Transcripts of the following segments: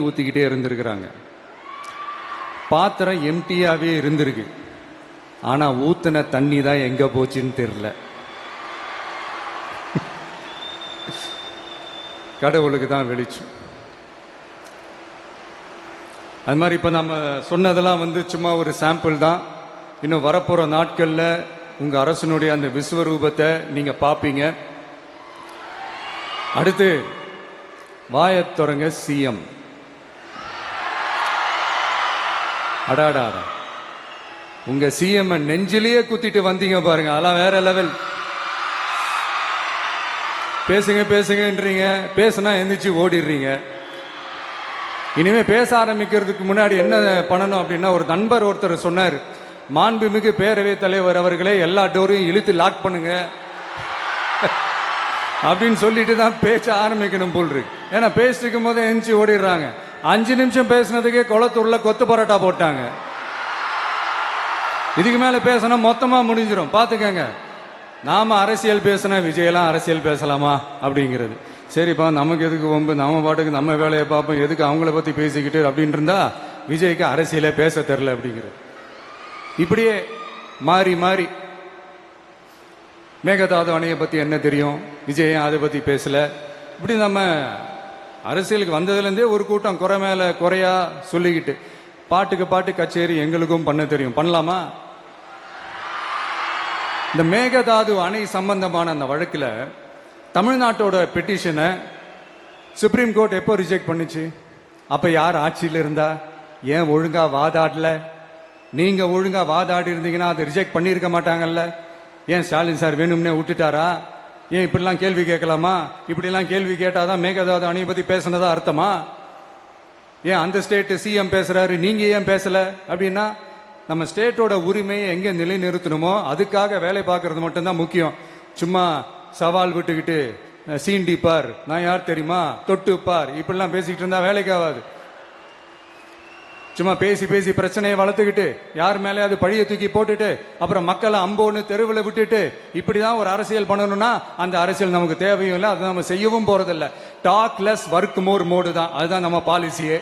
ஊத்திக்கிட்டே இருந்திருக்கிறாங்க. பாத்திரம் எம்டியாவே இருந்திருக்கு. ஆனா ஊத்துன தண்ணி தான் எங்க போச்சுன்னு தெரியல. கடவுளுக்கு தான் வெளிச்சம். அது மாதிரி இப்ப நம்ம சொன்னதெல்லாம் சும்மா ஒரு சாம்பிள் தான். இன்னும் வரப்போற நாட்கள்ல உங்க அரசனுடைய அந்த விஸ்வரூபத்தை நீங்க பாப்பீங்க. அடுத்து வாயத்துறங்க சிஎம். அடாடா, உங்க சிஎம் நெஞ்சிலேயே குத்திட்டு வந்தீங்க பாருங்க, அதெல்லாம் வேற லெவல். பேசுங்க பேசுங்கன்றீங்க, பேசுனா எந்திரிச்சு ஓடிடுறீங்க. இனிமே பேச ஆரம்பிக்கிறதுக்கு முன்னாடி என்ன பண்ணணும் அப்படின்னா, ஒரு நண்பர் ஒருத்தர் சொன்னார், மாண்புமிகு பேரவைத் தலைவர் அவர்களே எல்லா டோரையும் இழுத்து லாக் பண்ணுங்க அப்படின்னு சொல்லிட்டு தான் பேச்ச ஆரம்பிக்கணும் போல் இருக்கு. ஏன்னா பேசிருக்கும் போதே எந்திரிச்சு ஓடிடுறாங்க. 5 நிமிஷம் பேசினதுக்கே குளத்தூர்ல கொத்து பரோட்டா போட்டாங்க. இதுக்கு மேல பேசினா மொத்தமா முடிஞ்சிடும், பாத்துக்கங்க. நாம அரசியல் பேசினா விஜயெல்லாம் அரசியல் பேசலாமா அப்படிங்கிறது. சரிப்பா, நமக்கு எதுக்கு வம்பு, நம்ம பாட்டுக்கு நம்ம வேலையை பார்ப்போம், எதுக்கு அவங்கள பத்தி பேசிக்கிட்டு அப்படின்னு இருந்தா விஜய்க்கு அரசியலே பேச தெரியல அப்படிங்கிறது. இப்படியே மாறி மாறி மேகதாது அணையை பத்தி என்ன தெரியும், விஜய் அதை பத்தி பேசல. இப்படி நம்ம அரசியலுக்கு வந்ததுலேருந்தே ஒரு கூட்டம் குறை மேல குறையா சொல்லிக்கிட்டு பாட்டுக்கு பாட்டு கச்சேரி எங்களுக்கும் பண்ண தெரியும், பண்ணலாமா? இந்த மேகதாது அணை சம்பந்தமான அந்த வழக்கில் தமிழ்நாட்டோட பெட்டிஷனை சுப்ரீம் கோர்ட் எப்போ ரிஜெக்ட் பண்ணுச்சு? அப்ப யார் ஆட்சியில் இருந்தா? ஏன் ஒழுங்கா வாதாடல? நீங்க ஒழுங்கா வாதாடி இருந்தீங்கன்னா அதை ரிஜெக்ட் பண்ணியிருக்க மாட்டாங்கல்ல. ஏன் ஸ்டாலின் சார் வேணும்னே விட்டுட்டாரா? ஏன் இப்படிலாம் கேள்வி கேட்கலாமா? இப்படிலாம் கேள்வி கேட்டாதான் மேகதாது அணையை பத்தி பேசினதா அர்த்தமா? ஏன் அந்த ஸ்டேட் சிஎம் பேசுறாரு, நீங்க ஏன் பேசல? அப்படின்னா நம்ம ஸ்டேட்டோட உரிமையை எங்க நிலைநிறுத்தணுமோ அதுக்காக வேலை பார்க்கறது மட்டும்தான் முக்கியம். சும்மா சவால் விட்டுக்கிட்டு சீண்டி பார், நான் யார் தெரியுமா, தொட்டு பார், இப்படிலாம் பேசிக்கிட்டு இருந்தா வேலைக்கு ஆகாது. சும்மா பேசி பேசி பிரச்சனையை வளர்த்துக்கிட்டு யார் மேலேயாவது பழிய தூக்கி போட்டுட்டு அப்புறம் மக்களை அம்போன்னு தெருவில் விட்டுட்டு இப்படிதான் ஒரு அரசியல் பண்ணணும்னா அந்த அரசியல் நமக்கு தேவையும் இல்லை, அதை நம்ம செய்யவும் போறதில்லை. Talk less work more mode தான், அதுதான் நம்ம பாலிசியே.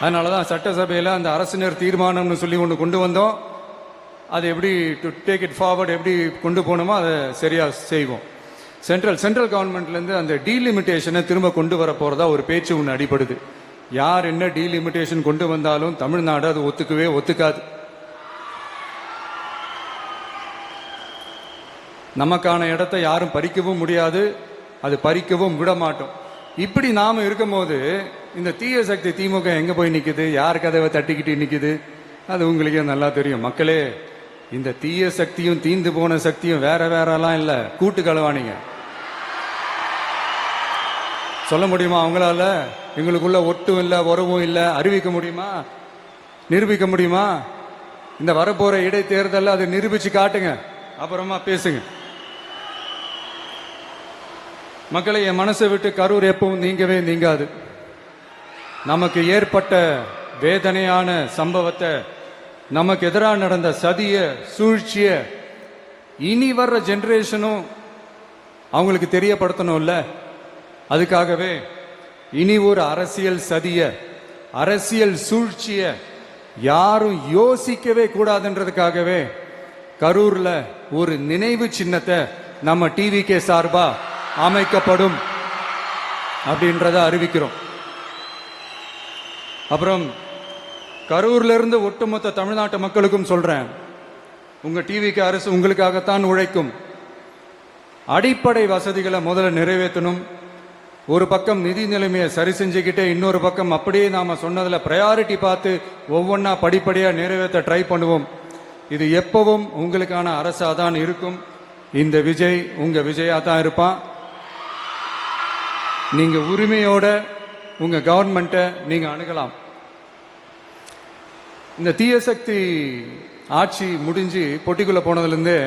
அதனாலதான் சட்டசபையில அந்த அரசினர் தீர்மானம்னு சொல்லி ஒன்று கொண்டு வந்தோம். அது எப்படி டு டேக் இட் ஃபார்வர்ட், எப்படி கொண்டு போகணுமோ அதை சரியா செய்வோம். சென்ட்ரல் கவர்மெண்ட்ல இருந்து அந்த டீலிமிட்டேஷனை திரும்ப கொண்டு வர போறதா ஒரு பேச்சு ஒன்று அடிபடுது. யார் என்ன டீலிமிட்டேஷன் கொண்டு வந்தாலும் தமிழ்நாடு அது ஒத்துக்காது. நமக்கான இடத்தை யாரும் பறிக்கவும் முடியாது, அது பறிக்கவும் விட மாட்டோம். இப்படி நாம இருக்கும் போது இந்த தீய சக்தி திமுக எங்க போய் நிக்குது, யார் கதவை தட்டிக்கிட்டு நிக்குது, அது உங்களுக்கே நல்லா தெரியும். மக்களே, இந்த தீய சக்தியும் தீந்து போன சக்தியும் வேறலாம் இல்ல, கூட்டு களவாணிங்க. சொல்ல முடியுமா அவங்களால? எங்களுக்குள்ள ஒட்டும் இல்ல, உறவும் இல்ல, அறிவிக்க முடியுமா, நிரூபிக்க முடியுமா? இந்த வரப்போற இடைத்தேர்தல் அதை நிரூபிச்சு காட்டுங்க, அப்புறமா பேசுங்க. மக்களை, என் மனசை விட்டு கரூர் எப்பவும் நீங்கவே நீங்காது. நமக்கு ஏற்பட்ட வேதனையான சம்பவத்தை, நமக்கு எதிராக நடந்த சதிய சூழ்ச்சிய இனி வர்ற ஜெனரேஷனும் அவங்களுக்கு தெரியப்படுத்தணும்ல. அதுக்காகவே இனி ஒரு அரசியல் சதிய, அரசியல் சூழ்ச்சிய யாரும் யோசிக்கவே கூடாதுன்றதுக்காகவே கரூர்ல ஒரு நினைவு சின்னத்தை நம்ம டிவிகே சார்பா அமைக்கப்படும் அப்படின்றத அறிவிக்கிறோம். அப்புறம் கரூர்ல இருந்து ஒட்டுமொத்த தமிழ்நாட்டு மக்களுக்கும் சொல்றேன், உங்க டிவிக்கு அரசு உங்களுக்காகத்தான் உழைக்கும். அடிப்படை வசதிகளை முதல்ல நிறைவேற்றணும். ஒரு பக்கம் நிதி நிலைமையை சரி செஞ்சுக்கிட்டே, இன்னொரு பக்கம் அப்படியே நாம சொன்னதுல பிரையாரிட்டி பார்த்து ஒவ்வொன்னா படிப்படியா நிறைவேற்ற ட்ரை பண்ணுவோம். இது எப்பவும் உங்களுக்கான அரசா தான் இருக்கும். இந்த விஜய் உங்க விஜயா தான் இருப்பான். நீங்க உரிமையோட உங்க கவர்மெண்ட்டை நீங்க அணுகலாம். இந்த தீய சக்தி ஆட்சி முடிஞ்சு பொட்டிக்குள்ள போனதுல இருந்து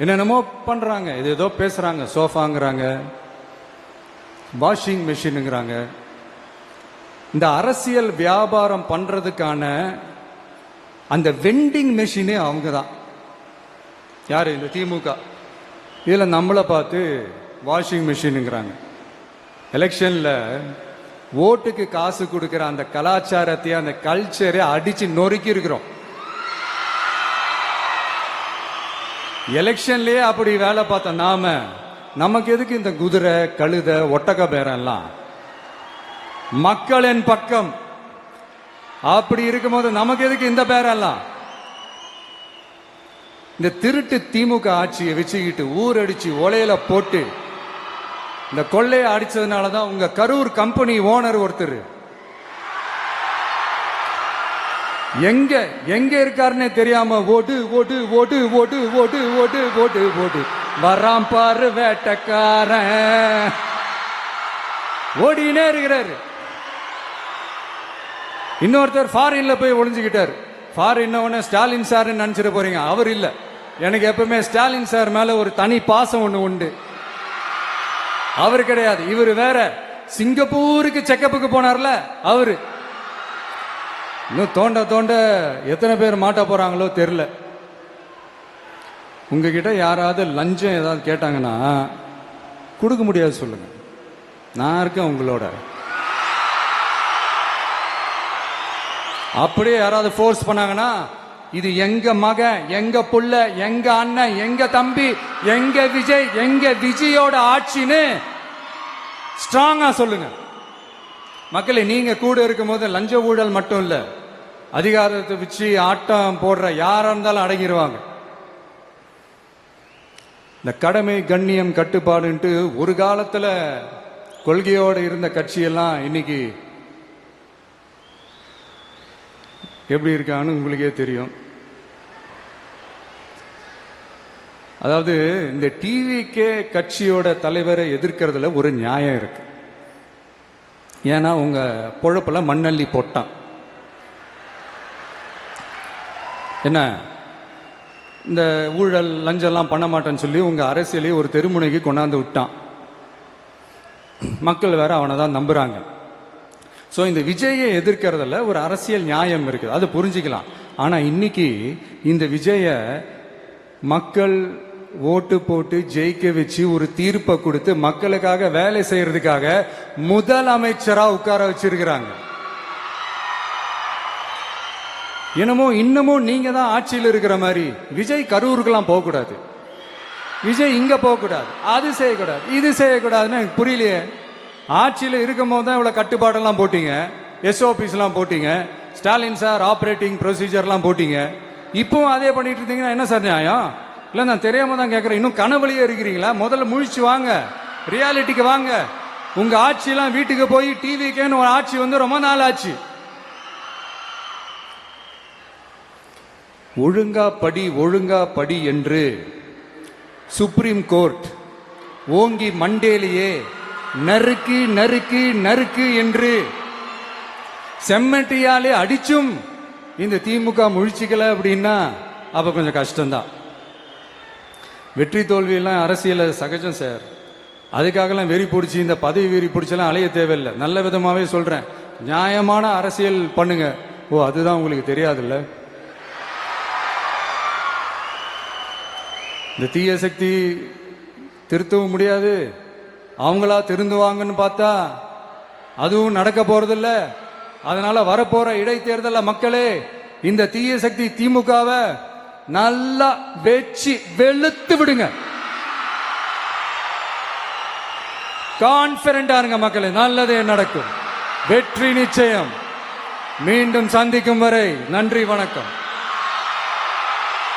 என்னென்னமோ பண்றாங்க, இது ஏதோ பேசுறாங்க, சோஃபாங்கிறாங்க, வாஷிங் மெஷினுங்கிறாங்க. இந்த அரசியல் வியாபாரம் பண்றதுக்கான அந்த வெண்டிங் மெஷினே அவங்க தான். யாரு? இந்த திமுக. இதுல நம்மளை பார்த்து வாஷிங் மெஷினுங்கிறாங்க. எலெக்ஷன்ல ஓட்டுக்கு காசு கொடுக்கிற அந்த கலாச்சாரத்தை, அந்த கல்ச்சரை அடிச்சு நொறுக்கி இருக்கிறோம். எலெக்ஷன்லயே அப்படி வேலை பார்த்த நமக்கு எதுக்கு இந்த குதிரை, கழுத, ஒட்டக பேரெல்லாம்? மக்களின் பக்கம் அப்படி இருக்கும்போது நமக்கு எதுக்கு இந்த பேரெல்லாம்? இந்த திருட்டு திமுக ஆட்சியை வச்சுக்கிட்டு ஊரடிச்சு ஒலையில போட்டு இந்த கொள்ளையை அடிச்சதுனாலதான் உங்க கரூர் கம்பெனி ஓனர் ஒருத்தர் எங்க எங்க இருக்காருன்னே தெரியாம ஓடு ஓடு ஓடு ஓடு ஓடு ஓடு ஓடு ஓடு வராம் பாரு வேட்டக்காரன் ஓடினே இருக்கிறாரு. இன்னொருத்தர் ஃபாரின்ல போய் ஒளிஞ்சுக்கிட்டார். ஃபாரின் ஸ்டாலின் சார் நினைச்சிட்டு போறீங்க, அவர் இல்ல. எனக்கு எப்பவுமே ஸ்டாலின் சார் மேல ஒரு தனி பாசம் ஒண்ணு உண்டு. அவர் கிடையாது, இவர் வேற. சிங்கப்பூருக்கு செக்கப்புக்கு போனார்ல அவரு. இன்னும் தோண்ட தோண்ட எத்தனை பேர் மாட்ட போறாங்களோ தெரியல. உங்ககிட்ட யாராவது லஞ்சம் ஏதாவது கேட்டாங்கன்னா கொடுக்க முடியாது சொல்லுங்க, நான் இருக்கேன் உங்களோட. அப்படியே யாராவது ஃபோர்ஸ் பண்ணாங்கன்னா இது எங்க மகன், எங்க புள்ள, எங்க அண்ணன், எங்க தம்பி, எங்க விஜய், எங்க விஜயோட ஆட்சின்னு ஸ்ட்ராங்கா சொல்லுங்க. மக்களே, நீங்க கூட இருக்கும் போது லஞ்ச ஊழல் மட்டும் இல்ல, அதிகாரத்தை வச்சு ஆட்டம் போடுற யாரா இருந்தாலும் அடங்கிடுவாங்க. இந்த கடமை, கண்ணியம், கட்டுப்பாடுன்ட்டு ஒரு காலத்துல கொள்கையோடு இருந்த கட்சியெல்லாம் இன்னைக்கு எப்படி இருக்கான்னு உங்களுக்கே தெரியும். அதாவது இந்த டிவிகே கட்சியோட தலைவரை எதிர்க்கிறதுல ஒரு நியாயம் இருக்கு. ஏன்னா உங்க பொழப்புல மண்ணள்ளி போட்டான். என்ன இந்த ஊழல் லஞ்சம்லாம் பண்ண மாட்டேன்னு சொல்லி உங்க அரசியலை ஒரு தெருமுனைக்கு கொண்டாந்து விட்டான். மக்கள் வேற அவனை தான் நம்புறாங்க. ஸோ இந்த விஜயை எதிர்க்கிறதுல ஒரு அரசியல் நியாயம் இருக்குது, அது புரிஞ்சுக்கலாம். ஆனா இன்னைக்கு இந்த விஜய மக்கள் ஓட்டு போட்டு ஜெயிக்க வச்சு ஒரு தீர்ப்பை கொடுத்து மக்களுக்காக வேலை செய்யறதுக்காக முதலமைச்சரா உட்கார வச்சிருக்கிறாங்க. என்னமோ இன்னமும் நீங்க தான் ஆட்சியில் இருக்கிற மாதிரி விஜய் கரூருக்கெல்லாம் போகக்கூடாது, விஜய் இங்க போகக்கூடாது, அது செய்யக்கூடாது, இது செய்யக்கூடாதுன்னு எனக்கு புரியலையே. ஆட்சியில் இருக்கும் போது தான் இவ்வளவு கட்டுப்பாடெல்லாம் போட்டீங்க, எஸ்ஓபிஸ் எல்லாம் போட்டீங்க, ஸ்டாலின் சார் ஆபரேட்டிங் ப்ரொசீஜர்லாம் போட்டீங்க. இப்பவும் அதே பண்ணிட்டு இருந்தீங்கன்னா என்ன சார் நியாயம்? இல்ல நான் தெரியாம தான் கேட்கறேன். இன்னும் கனவுலயே இருக்கிறீங்களா? முதல்ல முழிச்சு வாங்க, ரியாலிட்டிக்கு வாங்க. உங்க ஆட்சியெல்லாம் வீட்டுக்கு போய் டிவிக்கேன்னு ஒரு ஆட்சி வந்து ரொம்ப நாள் ஆச்சு. ஒழுங்கா படி என்று சுப்ரீம் கோர்ட் ஓங்கி மண்டேலியே நறுக்கு நறுக்கு நறுக்கு என்று செம்மட்டியாலே அடிச்சும் இந்த திமுக முழிச்சுக்கல அப்படின்னா அப்ப கொஞ்சம் கஷ்டம்தான். வெற்றி தோல்வியெல்லாம் அரசியல சகஜம் சார். அதுக்காகலாம் வெறி பிடிச்சி இந்த பதவி வெறி பிடிச்செல்லாம் அலைய தேவையில்லை. நல்ல விதமாவே சொல்றேன், நியாயமான அரசியல் பண்ணுங்க. ஓ, அதுதான் உங்களுக்கு தெரியாதுல்ல? இந்த தீய சக்தி திருத்தவும் முடியாது, அவங்களா திருந்துவாங்கன்னு பார்த்தா அதுவும் நடக்க போறதில்ல. அதனால வரப்போற இடைத்தேர்தல மக்களே இந்த தீய சக்தி திமுகவை நல்லா வெச்சு வெளுத்து விடுங்க. கான்பிடண்டா இருங்க மக்களே, நல்லதே நடக்கும், வெற்றி நிச்சயம். மீண்டும் சந்திக்கும் வரை நன்றி, வணக்கம்.